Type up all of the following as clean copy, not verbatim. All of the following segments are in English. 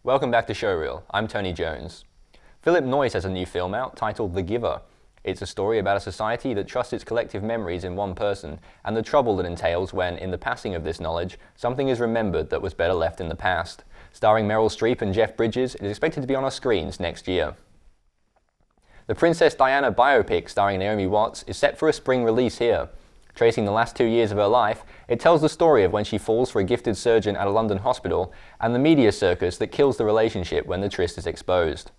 Welcome back to Showreel. I'm Tony Jones. Philip Noyce has a new film out titled The Giver. It's a story about a society that trusts its collective memories in one person, and the trouble that entails when, in the passing of this knowledge, something is remembered that was better left in the past. Starring Meryl Streep and Jeff Bridges, it is expected to be on our screens next year. The Princess Diana biopic starring Naomi Watts is set for a spring release here. Tracing the last 2 years of her life, it tells the story of when she falls for a gifted surgeon at a London hospital and the media circus that kills the relationship when the tryst is exposed.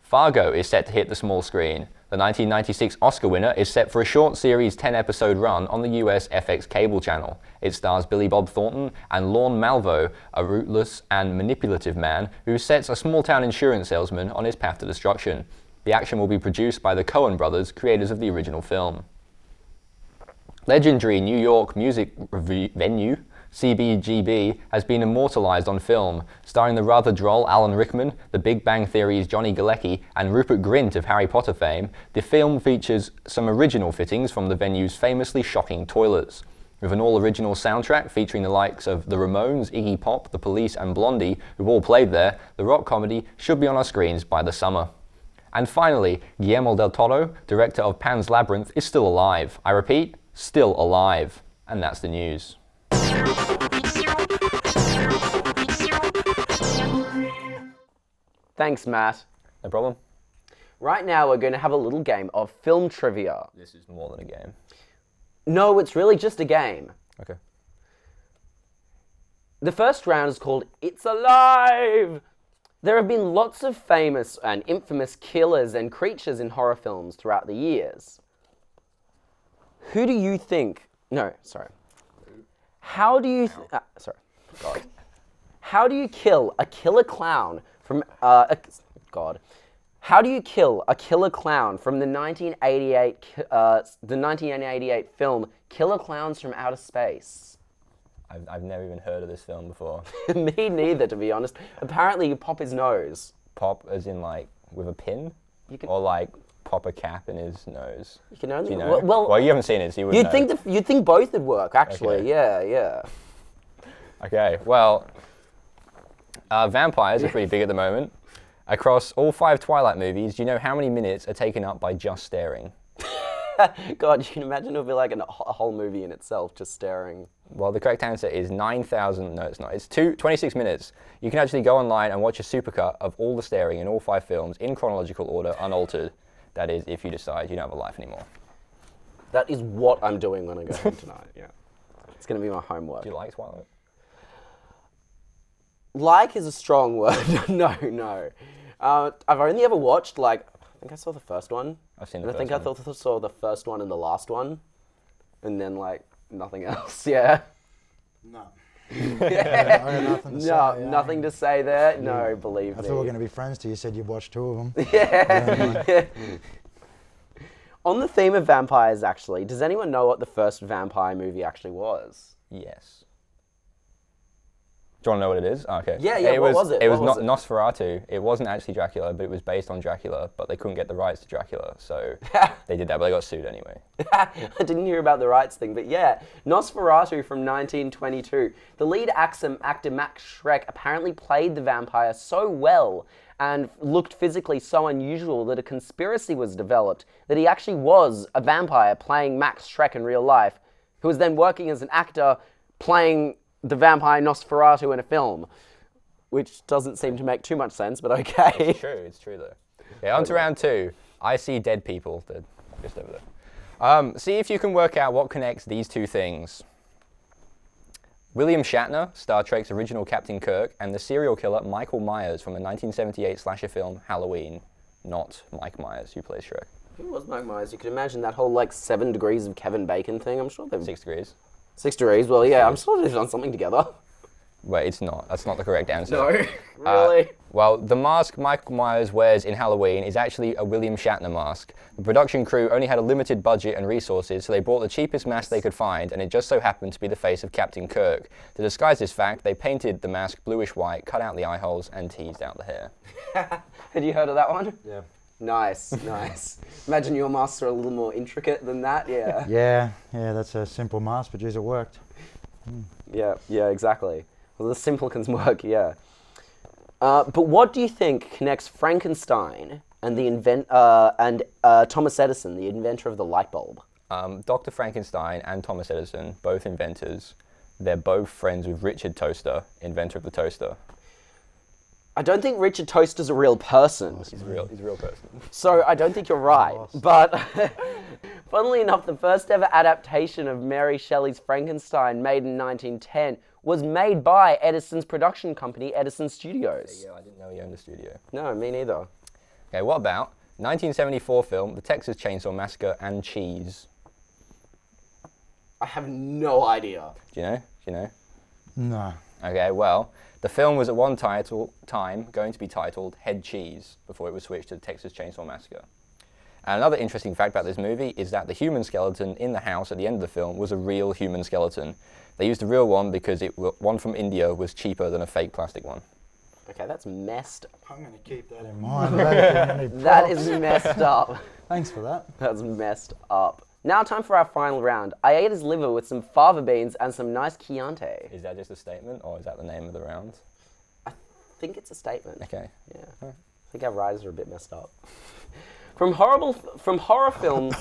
Fargo is set to hit the small screen. The 1996 Oscar winner is set for a short series 10-episode run on the US FX cable channel. It stars Billy Bob Thornton and Lorne Malvo, a ruthless and manipulative man who sets a small-town insurance salesman on his path to destruction. The action will be produced by the Coen brothers, creators of the original film. Legendary New York music venue, CBGB, has been immortalized on film. Starring the rather droll Alan Rickman, The Big Bang Theory's Johnny Galecki, and Rupert Grint of Harry Potter fame, the film features some original fittings from the venue's famously shocking toilets. With an all-original soundtrack featuring the likes of The Ramones, Iggy Pop, The Police, and Blondie, who all played there, the rock comedy should be on our screens by the summer. And finally, Guillermo del Toro, director of Pan's Labyrinth, is still alive. I repeat, still alive. And that's the news. Thanks, Matt. No problem. Right now we're going to have a little game of film trivia. This is more than a game. No, it's really just a game. Okay. The first round is called It's Alive! There have been lots of famous and infamous killers and creatures in horror films throughout the years. Who do you think... No, sorry. How do you... sorry. God. How do you kill a killer clown from... God. How do you kill a killer clown from the 1988 film Killer Clowns from Outer Space? I've never even heard of this film before. Me neither, to be honest. Apparently you pop his nose. Pop as in like with a pin? You can, or like pop a cap in his nose? You can only... Do you know? Well, you haven't seen it, so you wouldn't know. You'd think both would work, actually. Okay. Yeah. Okay, well, vampires are pretty big at the moment. Across all 5 Twilight movies, do you know how many minutes are taken up by just staring? God, you can imagine it would be like a whole movie in itself, just staring. Well, the correct answer is 9,000, no it's not, it's 26 minutes. You can actually go online and watch a supercut of all the staring in all 5 films in chronological order, unaltered. That is, if you decide you don't have a life anymore. That is what I'm doing when I go home tonight, yeah. It's going to be my homework. Do you like Twilight? Like is a strong word. No. I've only ever watched, like, I think I saw the first one. I've seen the first one. I think I saw the first one and the last one. And then, like, nothing else, yeah. No. Yeah. I got nothing to say. Nothing to say there. No, believe me. I thought we were going to be friends till you said you've watched 2 of them. Yeah. On the theme of vampires, actually, does anyone know what the first vampire movie actually was? Yes. Do you want to know what it is? Oh, okay. Yeah, what was it? It was Nosferatu. It wasn't actually Dracula, but it was based on Dracula, but they couldn't get the rights to Dracula, so they did that, but they got sued anyway. I didn't hear about the rights thing, but yeah, Nosferatu from 1922. The lead actor Max Schreck apparently played the vampire so well and looked physically so unusual that a conspiracy was developed that he actually was a vampire playing Max Schreck in real life, who was then working as an actor playing the vampire Nosferatu in a film, which doesn't seem to make too much sense, but okay. It's true though. Yeah, on to round 2. I see dead people. They're just over there. See if you can work out what connects these 2 things. William Shatner, Star Trek's original Captain Kirk, and the serial killer Michael Myers from the 1978 slasher film Halloween. Not Mike Myers, who plays Shrek. Who was Mike Myers? You could imagine that whole, like, 7 degrees of Kevin Bacon thing. I'm sure they've... 6 degrees. 6 degrees, well, yeah, I'm sure they've done something together. Wait, it's not. That's not the correct answer. No, really? Well, the mask Michael Myers wears in Halloween is actually a William Shatner mask. The production crew only had a limited budget and resources, so they bought the cheapest mask they could find, and it just so happened to be the face of Captain Kirk. To disguise this fact, they painted the mask bluish-white, cut out the eye holes, and teased out the hair. Had you heard of that one? Yeah. Nice. Imagine your masks are a little more intricate than that, yeah. Yeah, that's a simple mask, but geez, it worked. Yeah, exactly. Well, the simpletons work, yeah. But what do you think connects Frankenstein and Thomas Edison, the inventor of the light bulb? Dr. Frankenstein and Thomas Edison, both inventors, they're both friends with Richard Toaster, inventor of the toaster. I don't think Richard Toaster's a real person. He's a real person. So I don't think you're right. But funnily enough, the first ever adaptation of Mary Shelley's Frankenstein, made in 1910, was made by Edison's production company, Edison Studios. Yeah, I didn't know he owned a studio. No, me neither. Okay, what about 1974 film, The Texas Chainsaw Massacre and Cheese? I have no idea. Do you know? No. Okay, well, the film was at one time going to be titled Head Cheese before it was switched to The Texas Chainsaw Massacre. And another interesting fact about this movie is that the human skeleton in the house at the end of the film was a real human skeleton. They used a real one because one from India was cheaper than a fake plastic one. Okay, that's messed. I'm going to keep that in mind. That is messed up. Thanks for that. That's messed up. Now time for our final round. I ate his liver with some fava beans and some nice Chianti. Is that just a statement, or is that the name of the round? I think it's a statement. Okay. Yeah. I think our writers are a bit messed up. From horror films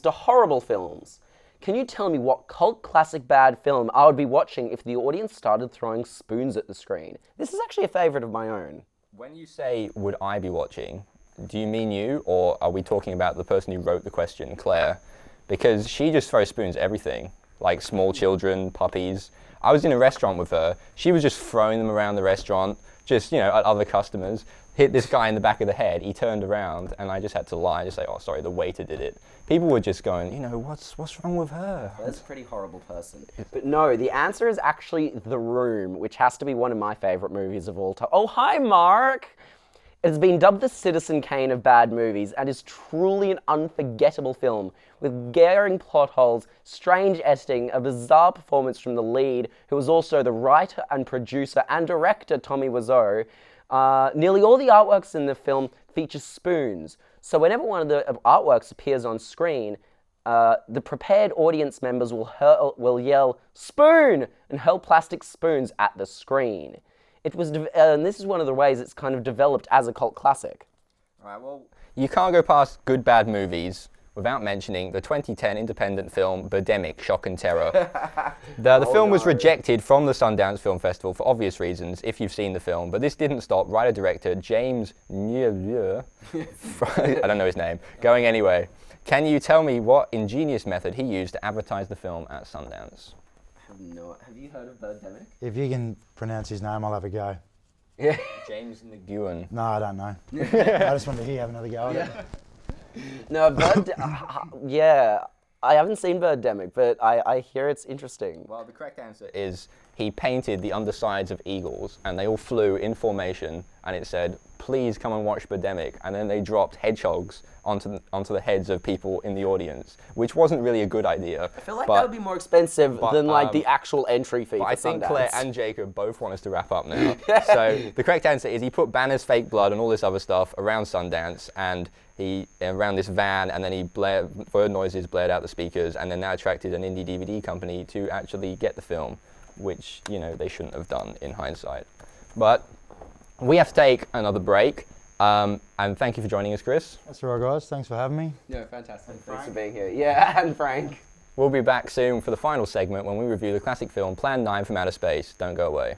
to horrible films. Can you tell me what cult classic bad film I would be watching if the audience started throwing spoons at the screen? This is actually a favourite of my own. When you say, would I be watching, do you mean you, or are we talking about the person who wrote the question, Claire? Because she just throws spoons at everything, like small children, puppies. I was in a restaurant with her. She was just throwing them around the restaurant, just, at other customers. Hit this guy in the back of the head. He turned around, and I just had to lie, just say, oh, sorry, the waiter did it. People were just going, what's wrong with her? That's a pretty horrible person. But no, the answer is actually The Room, which has to be one of my favourite movies of all time. Oh, hi, Mark! It has been dubbed the Citizen Kane of bad movies and is truly an unforgettable film with glaring plot holes, strange editing, a bizarre performance from the lead, who was also the writer and producer and director, Tommy Wiseau. Nearly all the artworks in the film feature spoons. So whenever one of the artworks appears on screen, the prepared audience members will yell, "Spoon!" and hurl plastic spoons at the screen. It was, and this is one of the ways it's kind of developed as a cult classic. All right, well, you can't go past good bad movies without mentioning the 2010 independent film Birdemic, Shock and Terror. The film was rejected from the Sundance Film Festival for obvious reasons, if you've seen the film, but this didn't stop writer-director James I don't know his name, going anyway. Can you tell me what ingenious method he used to advertise the film at Sundance? Have you heard of Birdemic? If you can pronounce his name, I'll have a go. Yeah. James Nguyen. No, I don't know. I just wanted to hear you have another go at it. No, yeah, I haven't seen Birdemic, but I hear it's interesting. Well, the correct answer is he painted the undersides of eagles, and they all flew in formation, and it said, "Please come and watch Birdemic," and then they dropped hedgehogs onto the heads of people in the audience, which wasn't really a good idea. I feel like that would be more expensive than like the actual entry fee. But for I think Sundance. Claire and Jacob both want us to wrap up now. So the correct answer is he put banners, fake blood, and all this other stuff around Sundance, and around this van, and then he bird noises blared out the speakers, and then that attracted an indie DVD company to actually get the film, which they shouldn't have done in hindsight. But we have to take another break. And thank you for joining us, Chris. That's all right, guys. Thanks for having me. No, fantastic. Thanks for being here. Yeah, and Frank. We'll be back soon for the final segment when we review the classic film Plan 9 from Outer Space. Don't go away.